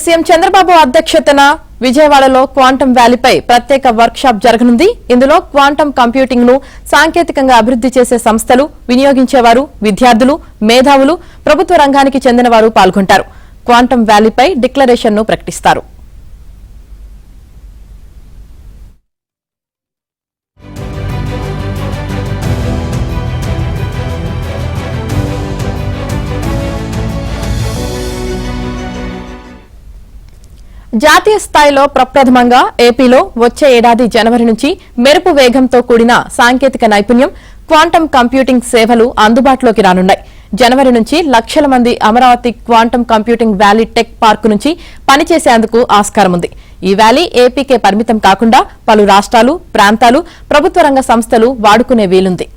CM Chandrababu అధ్యక్షతన విజయవాడలో quantum వ్యాలీపై ప్రత్యేక వర్క్ షాప్ జరగనుంది. ఇందులో క్వాంటమ్ కంప్యూటింగ్ ను సాంకేతికంగా అభివృద్ధి చేసే సంస్థలు, వినియోగించేవారు, విద్యార్థులు, మేధావులు, ప్రభుత్వ రంగానికి చెందిన వారు పాల్గొంటారు. క్వాంటమ్ వ్యాలీపై డిక్లరేషన్ ను ప్రకటిస్తారు. జాతీయ స్థాయిలో ప్రప్రథమంగా ఏపీలో వచ్చే ఏడాది జనవరి నుంచి మెరుపు వేగంతో కూడిన సాంకేతిక నైపుణ్యం, క్వాంటమ్ కంప్యూటింగ్ సేవలు అందుబాటులోకి రానున్నాయి. జనవరి నుంచి లక్షల మంది Amaravati quantum computing valley tech park నుంచి పనిచేసేందుకు ఆస్కారం ఉంది. ఈ వ్యాలీ ఏపీకే పరిమితం కాకుండా పలు రాష్ట్రాలు, ప్రాంతాలు, ప్రభుత్వ రంగ సంస్థలు వాడుకునే వీలుంది.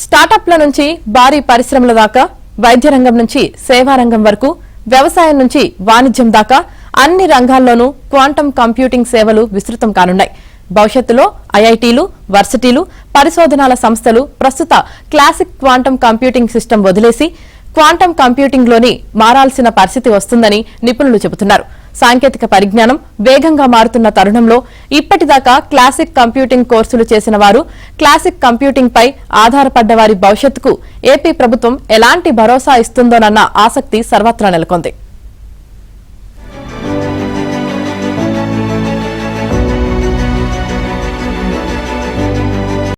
స్టార్టప్ల నుంచి భారీ పరిశ్రమల దాకా, వైద్య రంగం నుంచి సేవారంగం వరకు, వ్యవసాయం నుంచి వాణిజ్యం దాకా అన్ని రంగాల్లోనూ క్వాంటమ్ కంప్యూటింగ్ సేవలు విస్తృతం కానున్నాయి. భవిష్యత్తులో ఐఐటీలు, వర్సిటీలు, పరిశోధనాల సంస్థలు ప్రస్తుత క్లాసిక్ క్వాంటమ్ కంప్యూటింగ్ సిస్టమ్ వదిలేసి క్వాంటమ్ కంప్యూటింగ్లోని మారాల్సిన పరిస్థితి వస్తుందని నిపుణులు చెబుతున్నారు. సాంకేతిక పరిజ్ఞానం వేగంగా మారుతున్న తరుణంలో ఇప్పటిదాకా క్లాసిక్ కంప్యూటింగ్ కోర్సులు చేసిన వారు, క్లాసిక్ కంప్యూటింగ్ పై ఆధారపడ్డ వారి భవిష్యత్తుకు ఏపీ ప్రభుత్వం ఎలాంటి భరోసా ఇస్తుందోనన్న ఆసక్తి సర్వత్రా నెలకొంది.